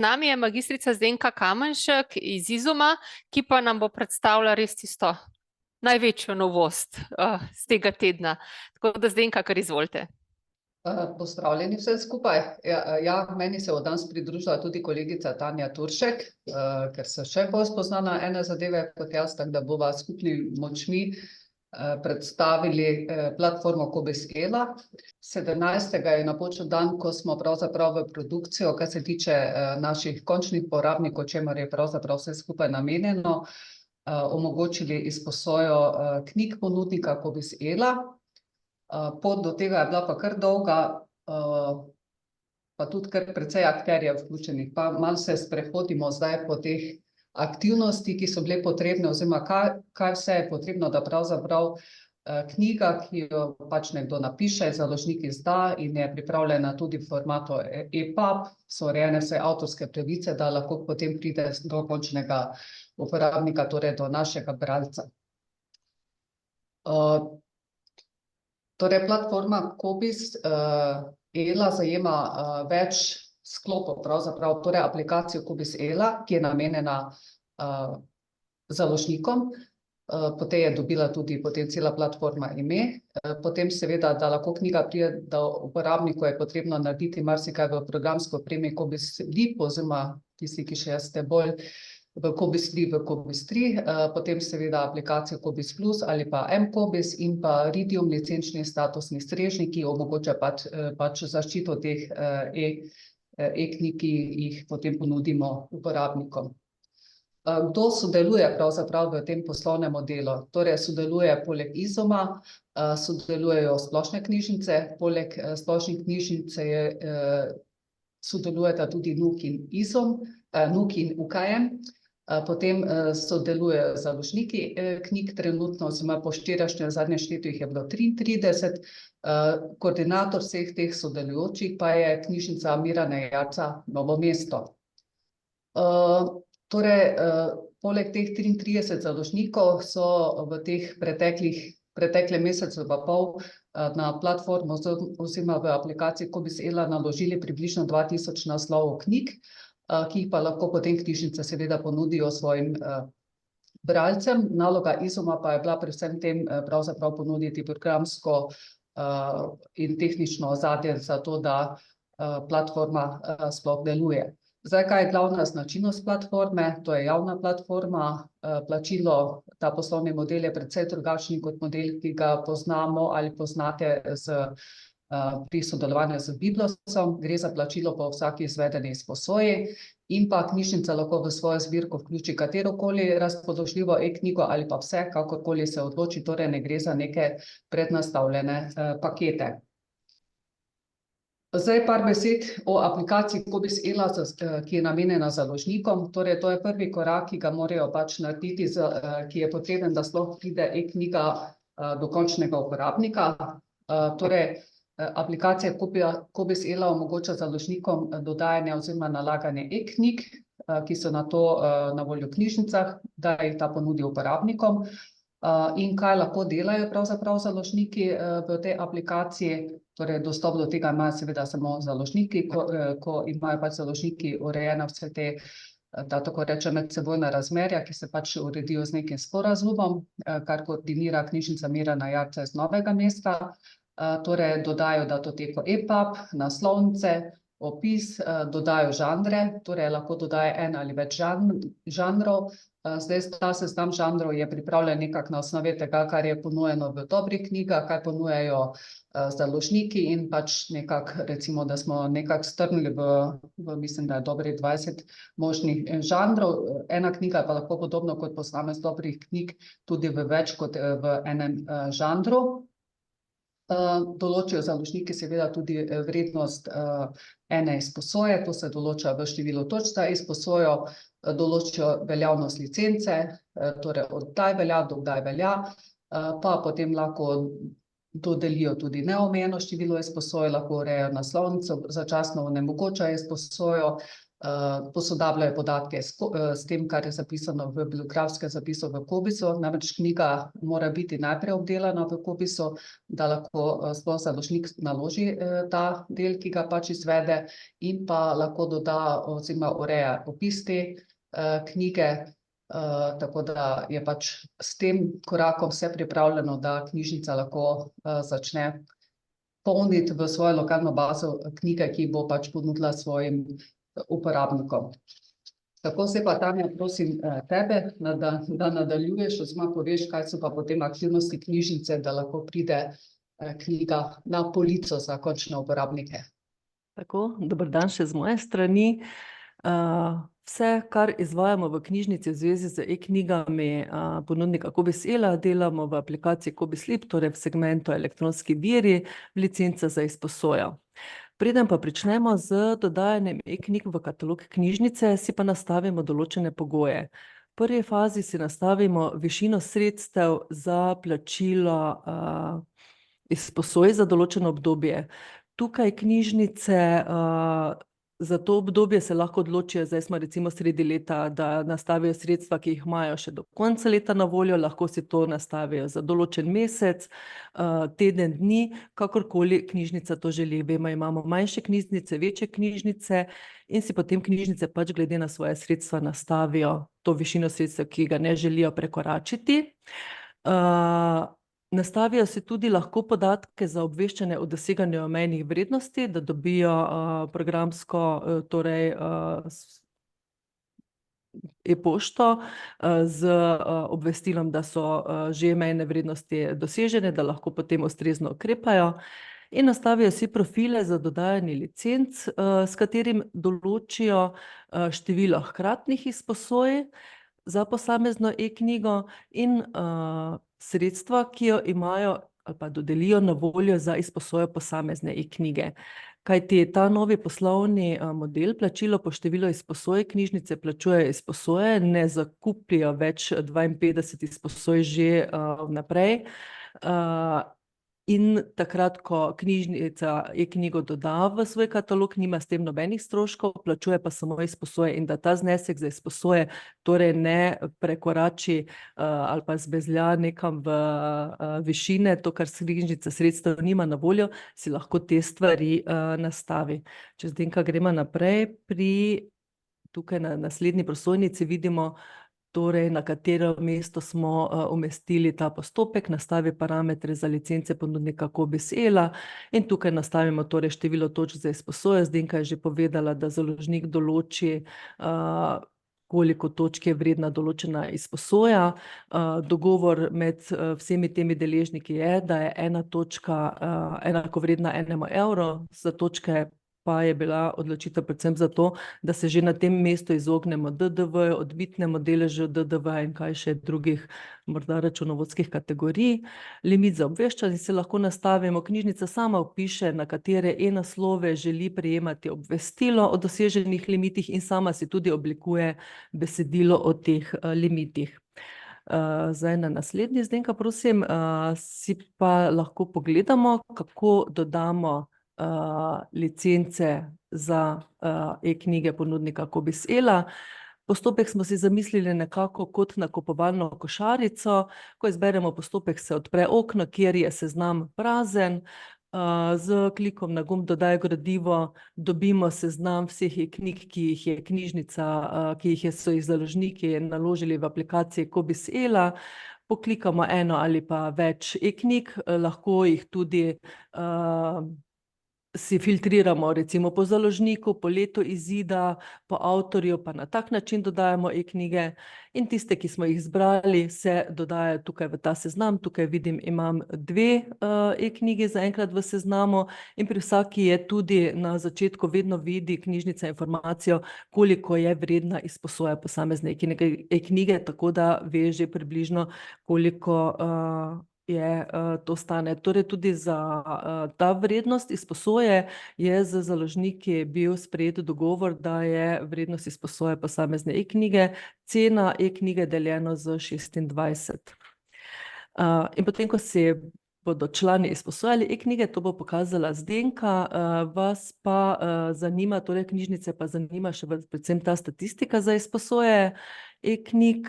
nami je magistrica Zdenka Kamenšek iz Izuma, ki pa nam bo predstavila res tisto največjo novost z tega tedna. Tako da Zdenka, kar izvolite. Pozdravljeni vse skupaj. Meni se bo danes pridružila tudi kolegica Tanja Turšek, ker se še bolj spozna na ene zadeve kot jaz, tako da bova skupnimi močmi predstavili platformo Cobiss-Ela. 17. je napočil dan, ko smo pravzaprav v produkcijo, kar se tiče naših končnih porabnikov, čemer je pravzaprav vse skupaj namenjeno, omogočili izposojo knjig ponudnika Cobiss-Ela. Pot do tega je bila pa kar dolga, pa tudi kar precej akterjev vključenih. Pa malo se sprehodimo zdaj po teh aktivnosti, ki so bile potrebne, oziroma kaj vse je potrebno, da pravzaprav knjiga, ki jo pač nekdo napiše, založnik izda in je pripravljena tudi v formatu EPUB, so urejene vse avtorske pravice, da lahko potem pride do končnega uporabnika, torej do našega bralca. Torej, platforma Cobiss-Ela zajema več sklopov, pravzaprav, torej aplikacijo Cobiss-Ela, ki je namenjena založnikom, potem je dobila tudi potem cela platforma ime, potem seveda, da lahko knjiga pride do uporabnikov, je potrebno narediti marsikaj v programski opremi Cobiss-Leap, oziroma tisti, ki še ste bolj v Cobiss-Leap, v Cobiss-3, potem seveda aplikacijo Cobiss Plus ali pa mCobiss in pa Ridium, licenčni statusni strežnik, ki omogoča pač zaščito teh e-knjig, ki jih potem ponudimo uporabnikom. Kdo sodeluje pravzaprav v tem poslovnem modelu? Torej, sodeluje poleg Izuma, sodelujejo splošne knjižnice, poleg splošne knjižnice sodelujeta tudi NUK in Izum, NUK in UKM, potem sodelujejo založniki knjig trenutno, oziroma po včerajšnjem zadnjem štetju jih je bilo 33, koordinator vseh teh sodelujočih pa je knjižnica Mirana Jarca Novo mesto. Torej, poleg teh 33 založnikov so v teh preteklem mesecu pa pol na platformo oziroma v aplikaciji Cobiss-Ela naložili približno 2000 naslovov knjig, ki jih pa lahko potem knjižnice seveda ponudijo svojim bralcem. Naloga Izuma pa je bila pri vsem tem pravzaprav ponuditi programsko in tehnično ozadje za to, da platforma sploh deluje. Zdaj, kaj je glavna značilnost platforme? To je javna platforma, plačilo, ta poslovni model je precej drugačen kot model, ki ga poznamo ali poznate pri sodelovanju z Biblosom. Gre za plačilo po vsaki izvedeni izposoji in pa knjižnica lahko v svojo zbirko vključi katerokoli razpoložljivo e-knjigo ali pa vse, kakorkoli se odloči, torej ne gre za neke prednastavljene pakete. Zdaj par besed o aplikaciji Cobiss-Ela, ki je namenjena založnikom. Torej, to je prvi korak, ki ga morajo pač narediti, ki je potreben, da sploh pride e-knjiga do končnega uporabnika. Torej, aplikacija Cobiss-Ela omogoča založnikom dodajanje oziroma nalaganje e-knjig, ki so nato na voljo v knjižnicah, da jih ta ponudi uporabnikom. In kaj lahko delajo pravzaprav založniki v tej aplikaciji? Torej, dostop do tega imajo seveda samo založniki, ko imajo pač založniki urejene vse te, da tako rečem, medsebojna razmerja, ki se pač uredijo z nekim sporazumom, kar koordinira knjižnica Mirana Jarca iz Novega mesta. Torej, dodajo datoteko EPUB, naslovnice, opis, dodajo žanre, torej lahko dodajo en ali več žanrov. Zdaj, ta seznam žanrov je pripravljen nekako na osnovi tega, kar je ponujeno v dobrih knjigah, kaj ponujajo založniki in pač nekako, recimo, da smo nekako strnili v mislim, da je dobrih 20 možnih žanrov. Ena knjiga pa lahko podobno kot posamez dobrih knjig tudi v več kot v enem žanru. Določijo založniki seveda tudi vrednost ene izposoje, to se določa v številu točk za izposojo, določijo veljavnost licence, torej od kdaj velja do kdaj velja, pa potem lahko dodelijo tudi neomejeno število izposoj, lahko urejajo naslovnico, začasno onemogočajo izposojo, posodabljajo podatke s tem, kar je zapisano v bibliografskem zapisu v Cobisu. Namreč knjiga mora biti najprej obdelana v Cobisu, da lahko sploh založnik naloži ta del, ki ga pač izvede, in pa lahko doda oziroma ureja opis te knjige, tako da je pač s tem korakom vse pripravljeno, da knjižnica lahko začne polniti v svojo lokalno bazo knjige, ki bo pač ponudila svojim uporabnikom. Tako se pa, Tanja, prosim tebe, da nadaljuješ oziroma poveš, kaj so pa potem aktivnosti knjižnice, da lahko pride knjiga na polico za končne uporabnike. Tako, dober dan še z moje strani. Vse, kar izvajamo v knjižnici v zvezi z e-knjigami ponudnika Cobis Ela, delamo v aplikaciji Cobis Lib, torej v segmentu elektronski viri, licenca za izposojo. Preden pa pričnemo z dodajanjem e-knjig v katalog knjižnice, si pa nastavimo določene pogoje. V prvi fazi si nastavimo višino sredstev za plačilo izposoj za določeno obdobje. Tukaj knjižnice za to obdobje se lahko odločijo, zdaj smo recimo sredi leta, da nastavijo sredstva, ki jih imajo še do konca leta na voljo, lahko si to nastavijo za določen mesec, teden dni, kakorkoli knjižnica to želi. Vemo, imamo manjše knjižnice, večje knjižnice in si potem knjižnice pač glede na svoje sredstva nastavijo to višino sredstev, ki ga ne želijo prekoračiti. Nastavijo si tudi lahko podatke za obveščanje o doseganju mejnih vrednosti, da dobijo programsko, torej e-pošto z obvestilom, da so že mejne vrednosti dosežene, da lahko potem ustrezno ukrepajo. In nastavijo si profile za dodajanje licenc, s katerim določijo število hkratnih izposoj za posamezno e-knjigo in sredstva, ki jo imajo ali pa dodelijo na voljo za izposojo posamezne e-knjige. Kajti ta novi poslovni model, plačilo po številu izposoj, knjižnice plačujejo izposoje, ne zakupijo več 52 izposoj že vnaprej. In takrat, ko knjižnica e-knjigo doda v svoj katalog, nima s tem nobenih stroškov, plačuje pa samo izposoje, in da ta znesek za izposoje torej ne prekorači ali pa zbezlja nekam v višine, to, kar knjižnica sredstev nima na voljo, si lahko te stvari nastavi. Če zdaj gremo naprej, tukaj na naslednji prosojnici vidimo, torej na katero mesto smo umestili ta postopek, nastavi parametre za licence ponudnika Cobis Ela in tukaj nastavimo torej število točk za izposojo. Zdenka je že povedala, da založnik določi, koliko točk je vredna določena izposoja. Dogovor med vsemi temi deležniki je, da je ena točka enakovredna 1 evru, za točke pa je bila odločitev predvsem zato, da se že na tem mestu izognemo DDV, odbitnemu deležu DDV in kaj še drugih morda računovodskih kategorij. Limit za obveščanje si lahko nastavimo, knjižnica sama vpiše, na katere e-naslove želi prejemati obvestilo o doseženih limitih in sama si tudi oblikuje besedilo o teh limitih. Zdaj na naslednji, Zdenka, prosim, si pa lahko pogledamo, kako dodamo licence za e-knjige ponudnika Cobis Ela. Postopek smo si zamislili nekako kot nakupovalno košarico. Ko izberemo postopek, se odpre okno, kjer je seznam prazen. Z klikom na gumb Dodaj gradivo dobimo seznam vseh e-knjig, ki jih je knjižnica, so jih založniki naložili v aplikaciji Cobis Ela. Poklikamo eno ali pa več e-knjig, lahko jih tudi si filtriramo recimo po založniku, po letu izida, po avtorju, pa na tak način dodajamo e-knjige in tiste, ki smo jih izbrali, se dodajajo tukaj v ta seznam. Tukaj vidim, imam 2 e-knjigi zaenkrat v seznamu in pri vsaki je tudi na začetku vedno vidi knjižnica informacijo, koliko je vredna izposoja posamezne e-knjige, tako da ve že približno, koliko to stane. Torej tudi za ta vrednost izposoje je z založniki bil sprejet dogovor, da je vrednost izposoje posamezne e-knjige cena e-knjige deljeno z 26. In potem, ko si bodo člani izposojali e-knjige, to bo pokazala Zdenka, vas pa zanima, torej knjižnice pa zanima še predvsem ta statistika za izposoje e-knjig.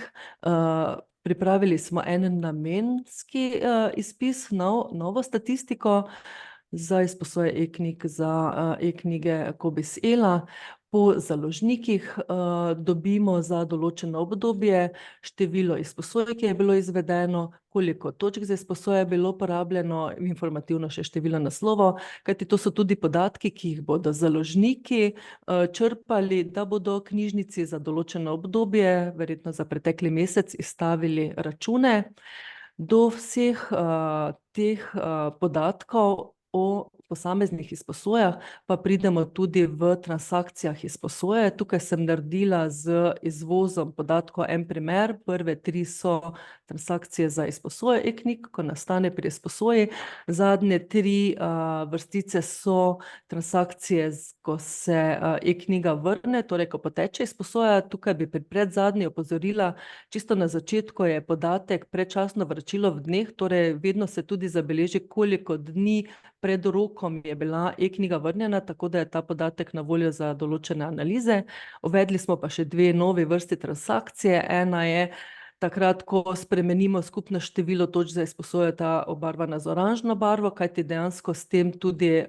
Pripravili smo en namenski izpis, novo statistiko za izposoje e-knjig, za e-knjige Cobiss Ela. Po založnikih dobimo za določeno obdobje število izposoj, ki je bilo izvedeno, koliko točk za izposoje je bilo porabljeno, informativno še število naslovov, kajti to so tudi podatki, ki jih bodo založniki črpali, da bodo knjižnici za določeno obdobje, verjetno za pretekli mesec, izstavili račune. Do vseh teh podatkov o posameznih izposojah pa pridemo tudi v transakcijah izposoje. Tukaj sem naredila z izvozom podatkov en primer. Prve 3 so transakcije za izposoje e-knjig, ko nastane pri izposoji. Zadnje 3 vrstice so transakcije, ko se e-knjiga vrne, torej ko poteče izposoja. Tukaj bi pri predzadnji opozorila, čisto na začetku je podatek predčasno vračilo v dneh, torej vedno se tudi zabeleži, koliko dni pred rokom je bila e-knjiga vrnjena, tako da je ta podatek na voljo za določene analize. Uvedli smo pa še 2 novi vrsti transakcije. Ena je takrat, ko spremenimo skupno število točk za izposojo, ta obarvana z oranžno barvo, kajti dejansko s tem tudi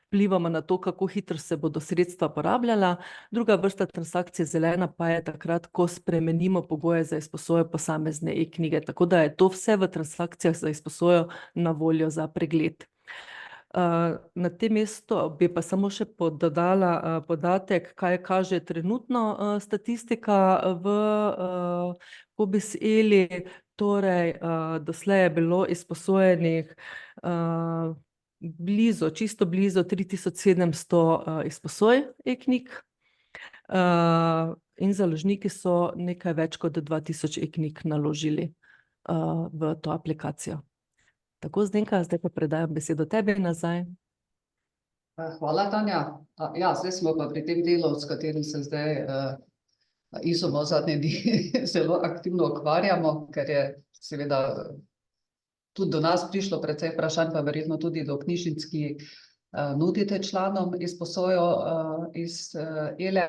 vplivamo na to, kako hitro se bodo sredstva porabljala. Druga vrsta transakcije, zelena, pa je takrat, ko spremenimo pogoje za izposojo posamezne e-knjige. Tako da je to vse v transakcijah za izposojo na voljo za pregled. Na tem mestu bi pa samo še dodala podatek, kaj kaže trenutno statistika v Cobiss Eli. Torej, doslej je bilo izposojenih čisto blizu 3700 izposoj e-knjig in založniki so nekaj več kot 2000 e-knjig naložili v to aplikacijo. Tako, Zdenka, zdaj pa predajam besedo tebi nazaj. Hvala, Tanja. Ja, zdaj smo pa pri tem delu, s katerim se zdaj Izomo zadnje dni zelo aktivno ukvarjamo, ker je seveda tudi do nas prišlo precej vprašanj, pa verjetno tudi do knjižnic, ki nudite članom izposojo iz Ele.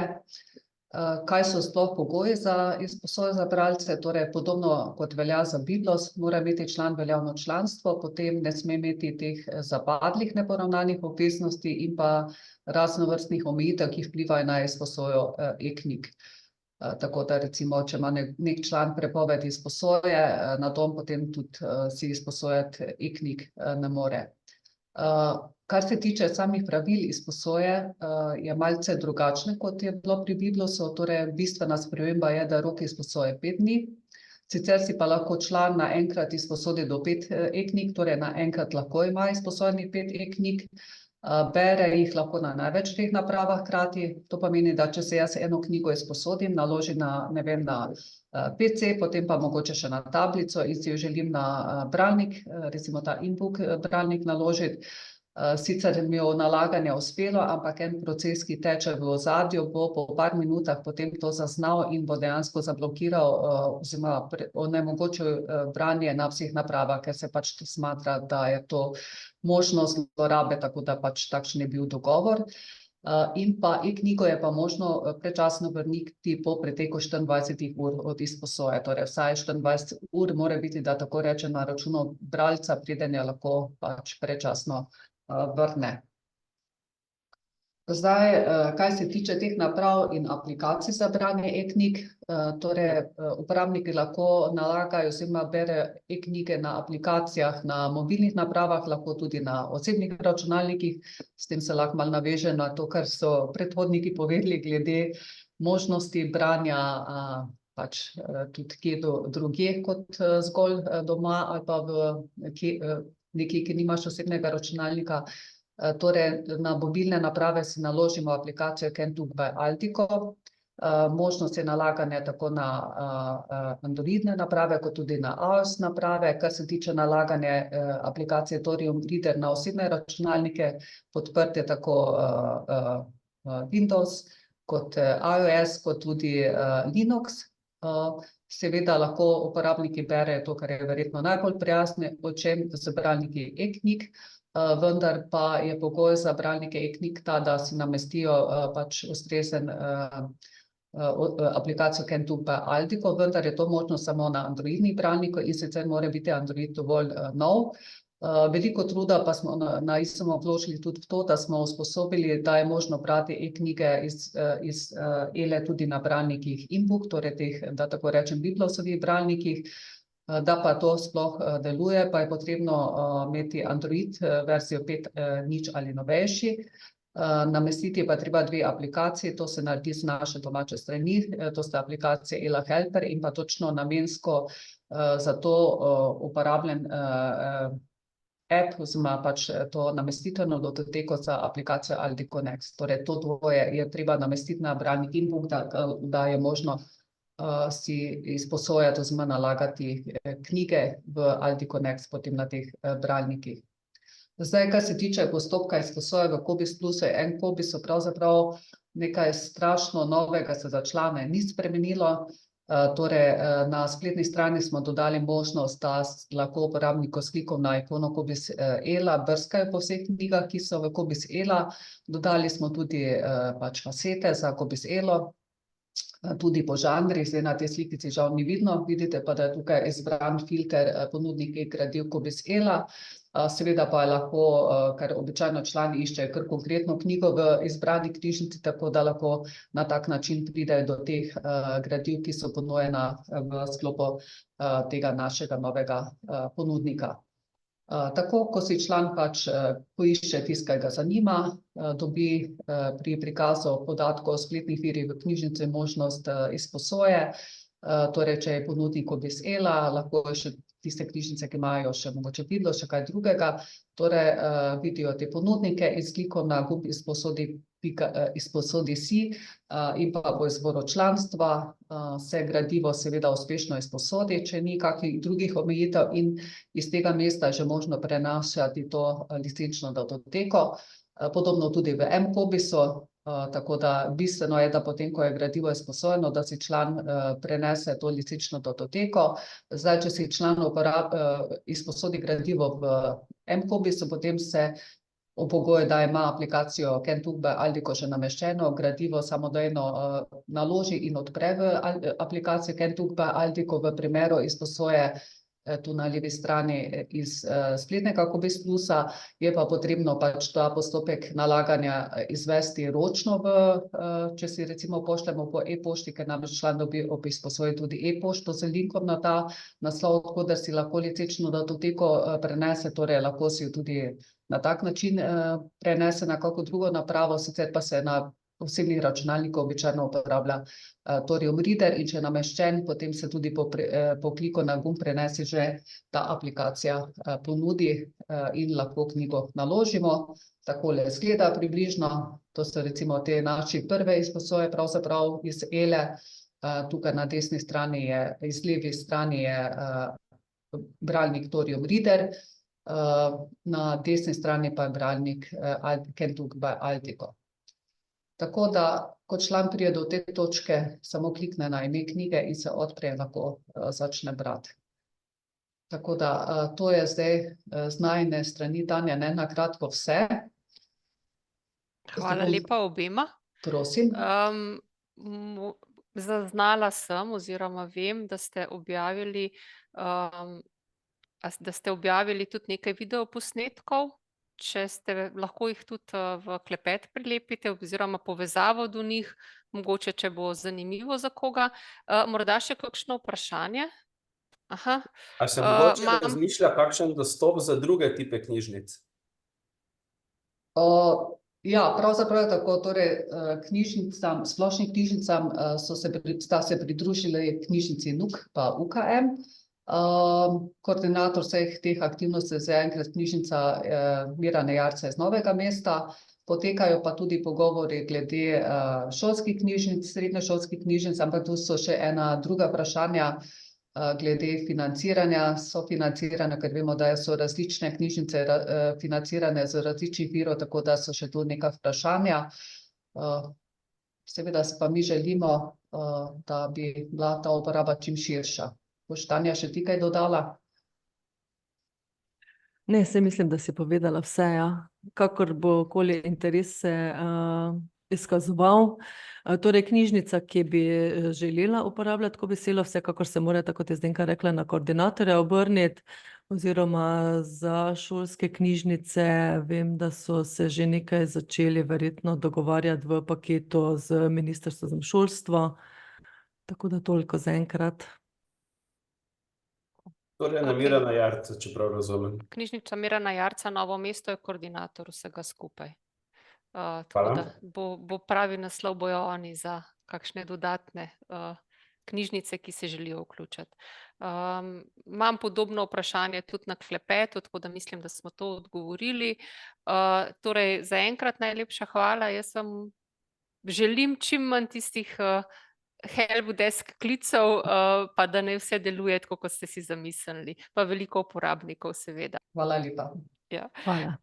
Kaj so sploh pogoji za izposojo za bralce? Torej, podobno kot velja za Biblos, mora imeti član veljavno članstvo, potem ne sme imeti teh zapadlih neporavnanih obveznosti in pa raznovrstnih omejitev, ki vplivajo na izposojo e-knjig. Tako da recimo, če ima nek član prepoved izposoje, na dom potem tudi si izposojati e-knjig ne more. Kar se tiče samih pravil izposoje, je malce drugačne, kot je bilo pri Biblosu. Torej, bistvena sprememba je, da rok izposoje 5 dni. Sicer si pa lahko član naenkrat izposodi do 5 e-knjig, torej naenkrat lahko ima izposojenih 5 e-knjig. Bere jih lahko na največ 2 napravah hkrati. To pomeni, da če se jaz eno knjigo izposodim, naložim na, ne vem, na PC, potem pa mogoče še na tablico in si jo želim na bralnik, recimo ta in-book bralnik naložiti. Sicer mi je nalaganje uspelo, ampak en proces, ki teče v ozadju, bo po par minutah potem to zaznal in bo dejansko zablokiral oziroma onemogočil branje na vseh napravah, ker se pač smatra, da je to možnost zlorabe, tako da pač takšen je bil dogovor. In pa e-knjigo je pa možno predčasno vrniti po preteku 24 ur od izposoje. Torej vsaj 24 ur mora biti, da tako rečem, na računu bralca, preden je lahko pač predčasno vrne. Zdaj, kaj se tiče teh naprav in aplikacij za branje e-knjig, torej uporabniki lahko nalagajo oziroma berejo e-knjige na aplikacijah na mobilnih napravah, lahko tudi na osebnih računalnikih. S tem se lahko malo naveže na to, kar so predhodniki povedali glede možnosti branja pač tudi kje drugje kot zgolj doma ali pa nekje, ki nimaš osebnega računalnika. Torej, na mobilne naprave si naložimo aplikacijo Kentook by Altico. Možnost je nalaganja tako na Androidne naprave, kot tudi na iOS naprave. Kar se tiče nalaganja aplikacije Thorium Reader na osebne računalnike, podprt je tako Windows, kot iOS, kot tudi Linux. Seveda lahko uporabniki berejo to, kar je verjetno najbolj prijazno, o čem z bralniki e-knjig, vendar pa je pogoj za bralnike e-knjig ta, da si namestijo pač ustrezen aplikacijo CanTook pa Aldiko, vendar je to možno samo na Androidnih bralniku in sicer mora biti Android dovolj nov. Veliko truda pa smo na ISOM vložili tudi v to, da smo usposobili, da je možno brati e-knjige iz ELE tudi na bralnikih InBook, torej teh, da tako rečem, Biblosovih bralnikih. Da pa to sploh deluje, pa je potrebno imeti Android verzijo 5.0 ali novejši. Namestiti pa treba dve aplikaciji, to se naredi z naše domače strani, to sta aplikacija ELA Helper in pa točno namensko za to uporabljen app, oziroma pač to namestitveno datoteko za aplikacijo Aldi Connect. Torej to dvoje je treba namestiti na bralnik InBook, da je možno si izposojati oziroma nalagati knjige v Aldi Connect potem na teh bralnikih. Zdaj, kar se tiče postopka izposoje v Cobiss Plusu in Cobissu, pravzaprav nekaj strašno novega se za člane ni spremenilo. Torej, na spletni strani smo dodali možnost, da lahko uporabniki s klikom na ikono Cobiss ELA brskajo po vseh knjigah, ki so v Cobiss ELA. Dodali smo tudi pač kasete za Cobiss ELO, tudi po žanrih, zdaj na tej slikici žal ni vidno, vidite pa, da je tukaj izbran filter ponudnik e-gradiv Cobiss ELA. Seveda pa je lahko, ker običajno člani iščejo kar konkretno knjigo v izbrani knjižnici, tako da lahko na tak način pridejo do teh gradiv, ki so ponujena v sklopu tega našega novega ponudnika. Tako, ko si član pač poišče tisto, kar ga zanima, dobi pri prikazu podatkov o spletnih virih v knjižnici možnost izposoje. Torej, če je ponudnik Cobiss ELA, lahko je še tiste knjižnice, ki imajo še mogoče Biblo, še kaj drugega. Torej, vidijo te ponudnike in s klikom na gumb izposodi si in pa po izboru članstva se gradivo seveda uspešno izposodi, če ni kakšnih drugih omejitev, in iz tega mesta je že možno prenašati to licenčno datoteko. Podobno tudi v M-Cobissu, tako da bistveno je, da potem, ko je gradivo izposojeno, da si član prenese to licenčno datoteko. Zdaj, če si član izposodi gradivo v M-Cobissu, potem se ob pogoju, da ima aplikacijo CanTook by Aldiko že nameščeno, gradivo samodejno naloži in odpre v aplikacijo CanTook by Aldiko. V primeru izposoje tu na levi strani iz spletnega Cobiss Plusa je pa potrebno pač ta postopek nalaganja izvesti ročno, če si recimo pošljemo po e-pošti, ker namreč član dobi ob izposoji tudi e-pošto z linkom na ta naslov, tako da si lahko licenčno datoteko prenese, torej lahko si jo tudi na tak način prenese na kako drugo napravo, sicer pa se na osebnih računalnikov običajno uporablja Thorium Reader, in če je nameščen, potem se tudi po kliku na gumb prenese že ta aplikacija ponudi in lahko knjigo naložimo. Takole izgleda približno, to so recimo te naše prve izposoje pravzaprav iz ELE. Tukaj na desni strani je, iz levi strani je bralnik Thorium Reader, na desni strani pa je bralnik CanTook by Aldiko. Tako da, ko član pride do te točke, samo klikne na ime knjige in se odpre, lahko začne brati. Tako da, to je zdaj z najine strani, Tanja, ne, na kratko vse. Hvala lepa obema. Prosim. Zaznala sem oziroma vem, da ste objavili tudi nekaj videoposnetkov. Če ste, lahko jih tudi v klepet prilepite oziroma povezavo do njih, mogoče, če bo zanimivo za koga. Morda še kakšno vprašanje? Aha. A se mogoče razmišlja kakšen dostop za druge tipe knjižnic? Ja, pravzaprav je tako, torej knjižnicam, splošnim knjižnicam sta se pridružili knjižnici NUK pa UKM. Koordinator vseh teh aktivnosti je zaenkrat knjižnica Mirane Jarce iz Novega mesta. Potekajo pa tudi pogovori glede šolskih knjižnic, srednješolskih knjižnic, ampak tu so še ena druga vprašanja glede financiranja, sofinanciranja, ker vemo, da so različne knjižnice financirane z različnih virov, tako da so še tu neka vprašanja. Seveda si pa mi želimo, da bi bila ta uporaba čim širša. Boš, Tanja, še ti kaj dodala? Ne, saj mislim, da si povedala vse, ja. Kakor bo okoli interes se izkazoval. Torej, knjižnica, ki bi želela uporabljati kobesilo, vsekakor se mora, tako kot je Zdenka rekla, na koordinatorja obrniti, oziroma za šolske knjižnice. Vem, da so se že nekaj začeli verjetno dogovarjati v paketu z Ministrstvom za šolstvo. Tako da toliko zaenkrat. Torej, na Mirana Jarca, če prav razumem. Knjižnica Mirana Jarca Novo mesto je koordinator vsega skupaj. Tako Hvala. da bo pravi naslov, bojo oni za kakšne dodatne knjižnice, ki se želijo vključiti. Imam podobno vprašanje tudi na klepetu, tako da mislim, da smo to odgovorili. Torej, zaenkrat najlepša hvala. Jaz vam želim čim manj tistih helpdesk klicev, pa da ne vse deluje tako, kot ste si zamislili. Pa veliko uporabnikov, seveda. Hvala lepa. Ja. Hvala.